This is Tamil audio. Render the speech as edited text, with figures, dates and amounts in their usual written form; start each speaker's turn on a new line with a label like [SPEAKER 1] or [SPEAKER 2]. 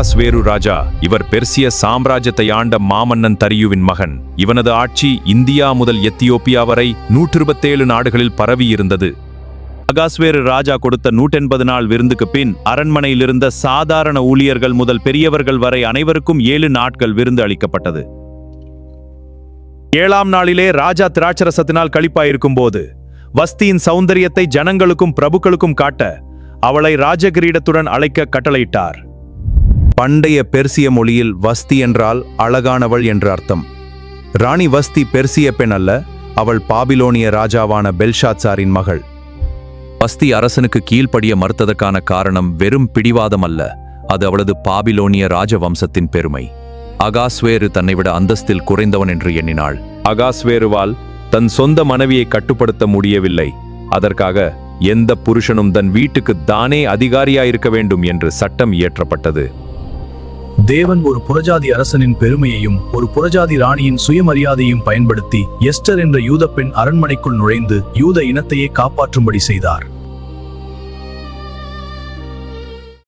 [SPEAKER 1] அகாஸ்வேரு ராஜா. இவர் பெர்சிய சாம்ராஜ்யத்தை ஆண்ட மாமன்னன் தரியுவின் மகன். இவனது ஆட்சி இந்தியா முதல் எத்தியோப்பியா வரை 127 நாடுகளில் பரவியிருந்தது. அகாஸ்வேரு ராஜா கொடுத்த 180 நாள் விருந்துக்கு பின் அரண்மனையில் இருந்த சாதாரண ஊழியர்கள் முதல் பெரியவர்கள் வரை அனைவருக்கும் 7 நாட்கள் விருந்து அளிக்கப்பட்டது. 7ஆம் நாளிலே ராஜா திராட்சரசத்தினால் களிப்பாயிருக்கும் போது வஸ்தியின் சௌந்தரியத்தை ஜனங்களுக்கும் பிரபுக்களுக்கும் காட்ட அவளை ராஜகிரீடத்துடன் அழைக்க கட்டளையிட்டார். பண்டைய பெர்சிய மொழியில் வஸ்தி என்றால் அழகானவள் என்று அர்த்தம். ராணி வஸ்தி பெர்சிய பெண் அல்ல, அவள் பாபிலோனிய ராஜாவான பெல்ஷாத்சாரின் மகள். வஸ்தி அரசனுக்கு கீழ்ப்படிய மறுத்ததற்கான காரணம் வெறும் பிடிவாதம் அல்ல, அது அவளது பாபிலோனிய ராஜவம்சத்தின் பெருமை. அகாஸ்வேரு தன்னை விட அந்தஸ்தில் குறைந்தவன் என்று எண்ணினாள். அகாஸ்வேருவால் தன் சொந்த மனைவியை கட்டுப்படுத்த முடியவில்லை. அதற்காக எந்த புருஷனும் தன் வீட்டுக்கு தானே அதிகாரியாயிருக்க வேண்டும் என்று சட்டம் இயற்றப்பட்டது.
[SPEAKER 2] தேவன் ஒரு புறஜாதி அரசனின் பெருமையையும் ஒரு புறஜாதி ராணியின் சுயமரியாதையும் பயன்படுத்தி எஸ்டர் என்ற யூத பெண் அரண்மனைக்குள் நுழைந்து யூத இனத்தையே காப்பாற்றும்படி செய்தார்.